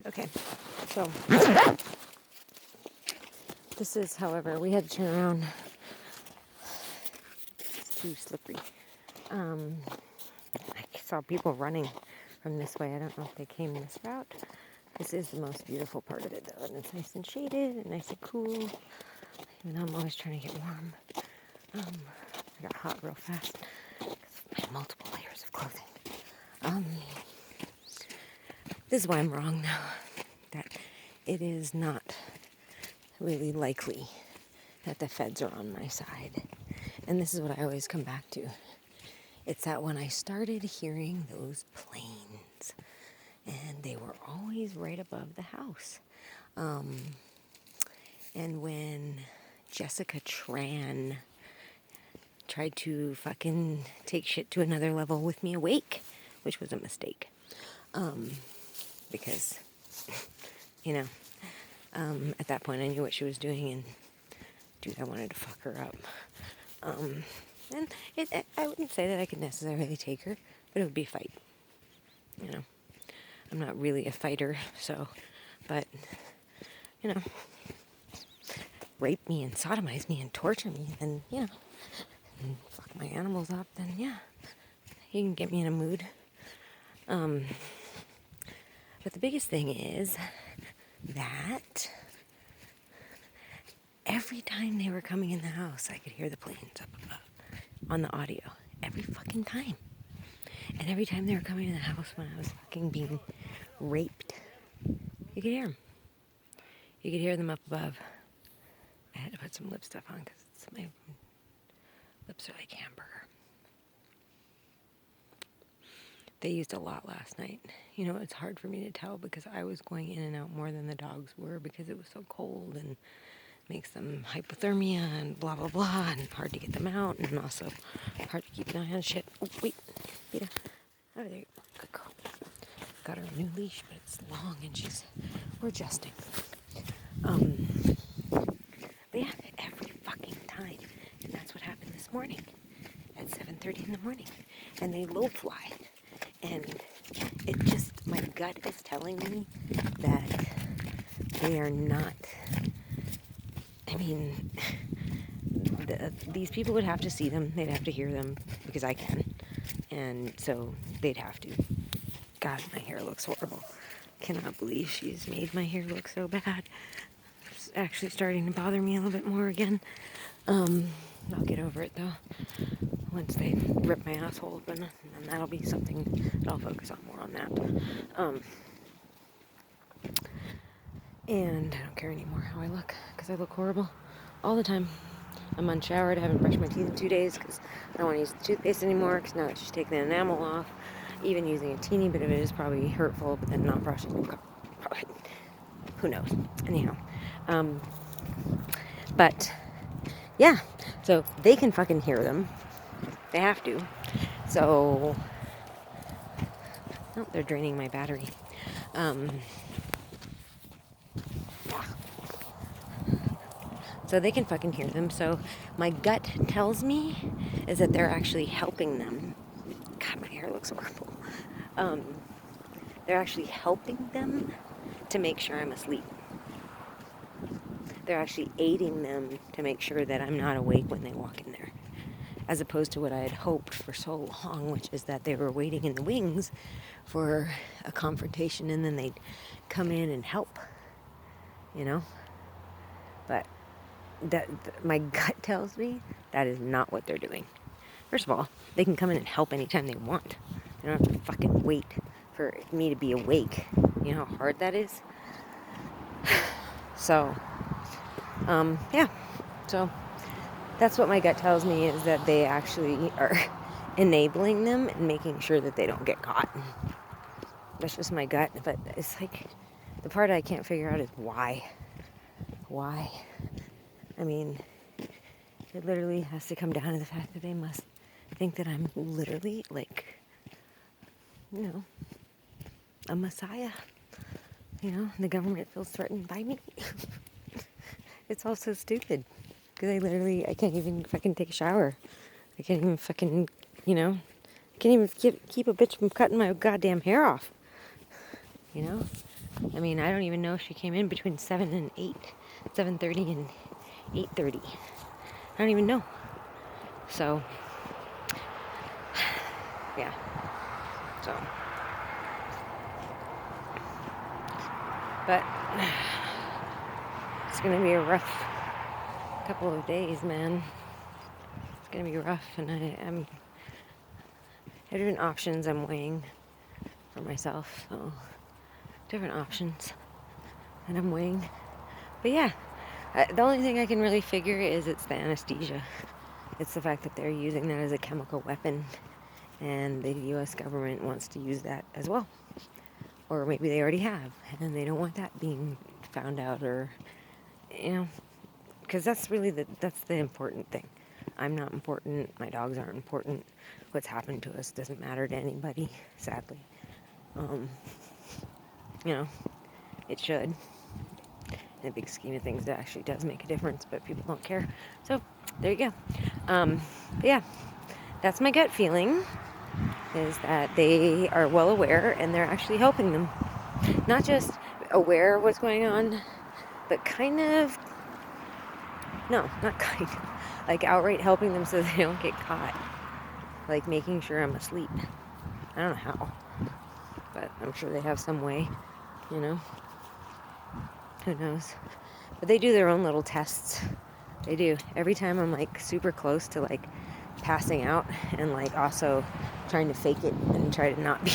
Okay, so this is, however, we had to turn around. It's too slippery. I saw people running from this way. I don't know if they came this route. This is the most beautiful part of it, though, and it's nice and shaded and nice and cool. Even though I'm always trying to get warm. I got hot real fast because I have multiple layers of clothing. This is why I'm wrong, though, that it is not really likely that the feds are on my side. And this is what I always come back to. It's that when I started hearing those planes, and they were always right above the house. And when Jessica Tran tried to fucking take shit to another level with me awake, which was a mistake. Because, you know, at that point I knew what she was doing, and dude, I wanted to fuck her up. And I wouldn't say that I could necessarily take her, but it would be a fight. You know, I'm not really a fighter, so, but, you know, rape me and sodomize me and torture me, and, you know, and fuck my animals up, then yeah, you can get me in a mood. But the biggest thing is that every time they were coming in the house, I could hear the planes up above on the audio. Every fucking time. And every time they were coming in the house when I was fucking being raped, you could hear them. You could hear them up above. I had to put some lip stuff on because my lips are like hamburger. They used a lot last night. You know, it's hard for me to tell because I was going in and out more than the dogs were because it was so cold and makes them hypothermia and blah, blah, blah, and hard to get them out, and also hard to keep an eye on shit. Oh, wait, Vita. Oh, there you go. Good girl. Got her a new leash, but it's long, and we're adjusting. But yeah, every fucking time. And that's what happened this morning at 7:30 in the morning. And they low fly. And it just, my gut is telling me that they are not, I mean, these people would have to see them, they'd have to hear them, because I can, and so they'd have to. God, my hair looks horrible. Cannot believe she's made my hair look so bad. It's actually starting to bother me a little bit more again. I'll get over it though, once they rip my asshole open, and that'll be something that I'll focus on more on that. And I don't care anymore how I look, because I look horrible all the time. I'm unshowered. I haven't brushed my teeth in 2 days because I don't want to use the toothpaste anymore, because now that she's taken the enamel off, even using a teeny bit of it is probably hurtful, but then not brushing, probably, who knows. Anyhow, but yeah, so they can fucking hear them. They have to. So, oh, they're draining my battery. So they can fucking hear them. So my gut tells me is that they're actually helping them. God, my hair looks horrible. They're actually helping them to make sure I'm asleep. They're actually aiding them to make sure that I'm not awake when they walk in there. As opposed to what I had hoped for so long, which is that they were waiting in the wings for a confrontation and then they'd come in and help, you know? But my gut tells me that is not what they're doing. First of all, they can come in and help anytime they want. They don't have to fucking wait for me to be awake. You know how hard that is? So, yeah. So, that's what my gut tells me, is that they actually are enabling them and making sure that they don't get caught. That's just my gut, but it's like, the part I can't figure out is why. Why? I mean, it literally has to come down to the fact that they must think that I'm literally, like, you know, a messiah. You know, the government feels threatened by me. It's all so stupid. Because I can't even fucking take a shower. I can't even fucking, you know, I can't even keep a bitch from cutting my goddamn hair off. You know? I mean, I don't even know if she came in between 7 and 8, 7:30 and 8:30. I don't even know. So, yeah. So, but it's gonna be a rough couple of days, man. It's gonna be rough, and I'm different options I'm weighing for myself. So, different options that I'm weighing. But yeah, the only thing I can really figure is it's the anesthesia. It's the fact that they're using that as a chemical weapon, and the U.S. government wants to use that as well. Or maybe they already have, and they don't want that being found out, or, you know, because that's really that's the important thing. I'm not important. My dogs aren't important. What's happened to us doesn't matter to anybody, sadly. You know, it should. In the big scheme of things, it actually does make a difference, but people don't care. So, there you go. But yeah, that's my gut feeling, is that they are well aware and they're actually helping them. Not just aware of what's going on, but kind of, no, not kind of, like outright helping them so they don't get caught. Like making sure I'm asleep. I don't know how, but I'm sure they have some way, you know? Who knows? But they do their own little tests. They do. Every time I'm like super close to like passing out and like also trying to fake it and try to not be,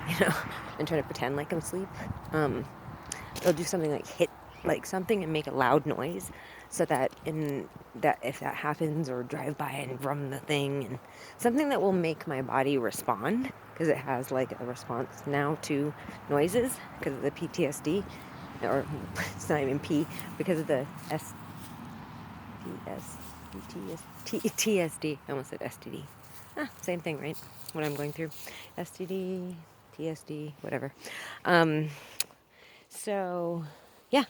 you know, and try to pretend like I'm asleep, they'll do something like hit like something and make a loud noise, so that if that happens, or drive by and rum the thing, and something that will make my body respond, because it has like a response now to noises because of the PTSD, or it's not even P, because of the TSD. I almost said STD. Same thing, right? What I'm going through. STD, TSD, whatever. So, yeah.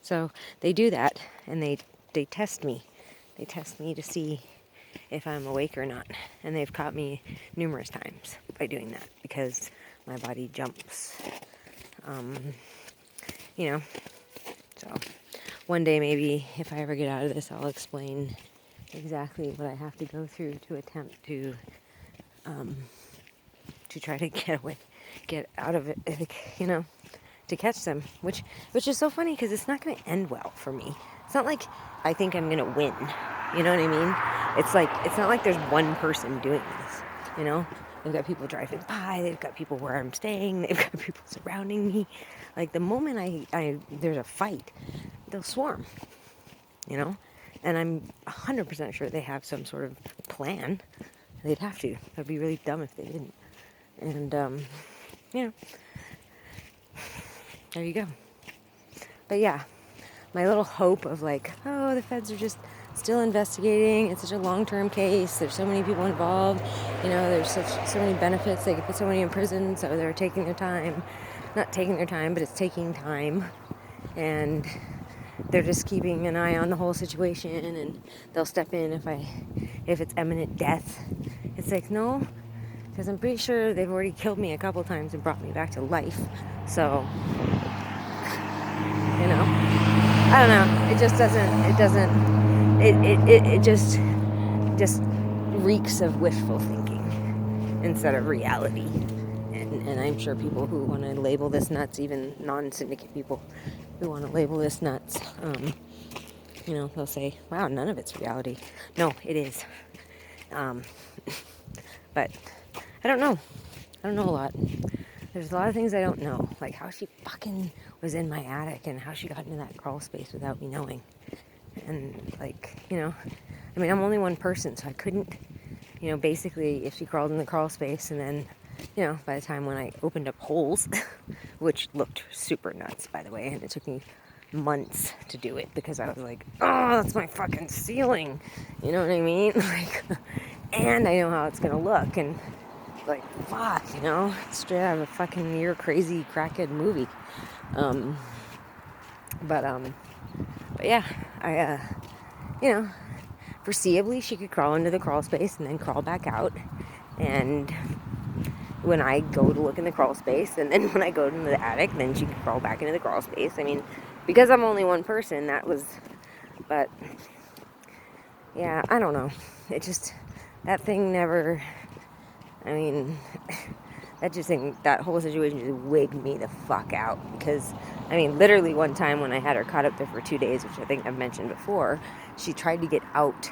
So they do that, and they test me. They test me to see if I'm awake or not. And they've caught me numerous times by doing that, because my body jumps. You know. So one day maybe, if I ever get out of this, I'll explain exactly what I have to go through to attempt to try to get out of it, you know, to catch them, which is so funny, because it's not going to end well for me. It's not like I think I'm going to win, you know what I mean? It's like, it's not like there's one person doing this, you know? They've got people driving by, they've got people where I'm staying, they've got people surrounding me. Like, the moment there's a fight, they'll swarm, you know? And I'm 100% sure they have some sort of plan. They'd have to. That'd be really dumb if they didn't. And, you know, there you go. But yeah, my little hope of like, oh, the feds are just still investigating. It's such a long-term case. There's so many people involved. You know, there's so many benefits. They could put so many in prison, so they're taking their time. Not taking their time, but it's taking time. And they're just keeping an eye on the whole situation, and they'll step in if it's imminent death. It's like, no, because I'm pretty sure they've already killed me a couple times and brought me back to life. So, you know, I don't know. It just doesn't. It just reeks of wishful thinking instead of reality. And I'm sure people who want to label this nuts, even non-syndicate people who want to label this nuts, you know, they'll say, wow, none of it's reality. No, it is. But I don't know. I don't know a lot. There's a lot of things I don't know, like how she fucking was in my attic and how she got into that crawl space without me knowing. And like, you know, I mean, I'm only one person, so I couldn't, you know, basically if she crawled in the crawl space and then, you know, by the time when I opened up holes, which looked super nuts, by the way, and it took me months to do it because I was like, oh, that's my fucking ceiling. You know what I mean? Like, and I know how it's gonna look, and like, fuck, you know, straight out of a fucking You're Crazy crackhead movie. But yeah, you know, foreseeably she could crawl into the crawl space and then crawl back out, and when I go to look in the crawl space, and then when I go into the attic, then she can crawl back into the crawl space. I mean, because I'm only one person, that was, but yeah, I don't know. It just, that thing never, I mean, that whole situation just wigged me the fuck out. Because, I mean, literally one time when I had her caught up there for 2 days, which I think I've mentioned before, she tried to get out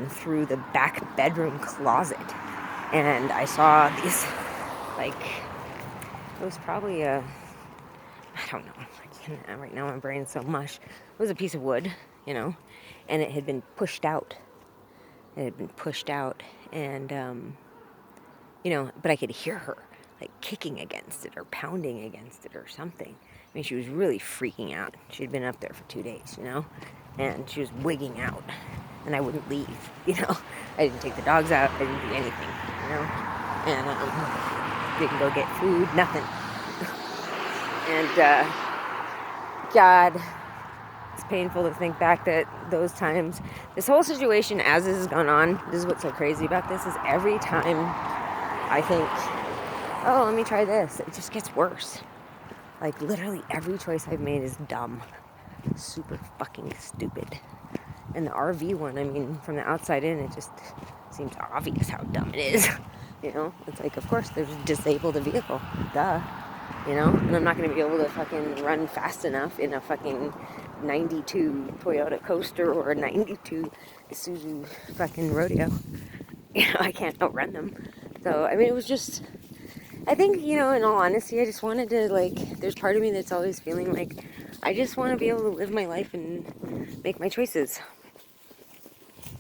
through the back bedroom closet. And I saw these, like, it was probably I don't know, right now my brain's so mush. It was a piece of wood, and it had been pushed out. And, but I could hear her, like, kicking against it or pounding against it or something. I mean, she was really freaking out. She'd been up there for 2 days, and she was wigging out. And I wouldn't leave, I didn't take the dogs out. I didn't do anything, And didn't go get food, nothing. And, God, it's painful to think back that those times, this whole situation as this has gone on, this is what's so crazy about this, is every time I think, oh, let me try this, it just gets worse. Like, literally every choice I've made is dumb. Super fucking stupid. And the RV one, I mean, from the outside in, it just seems obvious how dumb it is. It's like, of course, they've disabled a vehicle. Duh. And I'm not going to be able to fucking run fast enough in a fucking 92 Toyota Coaster or a 92 Isuzu fucking Rodeo. I can't outrun them. So, I mean, it was just, I think, in all honesty, I just wanted to, like, there's part of me that's always feeling like I just want to be able to live my life and make my choices.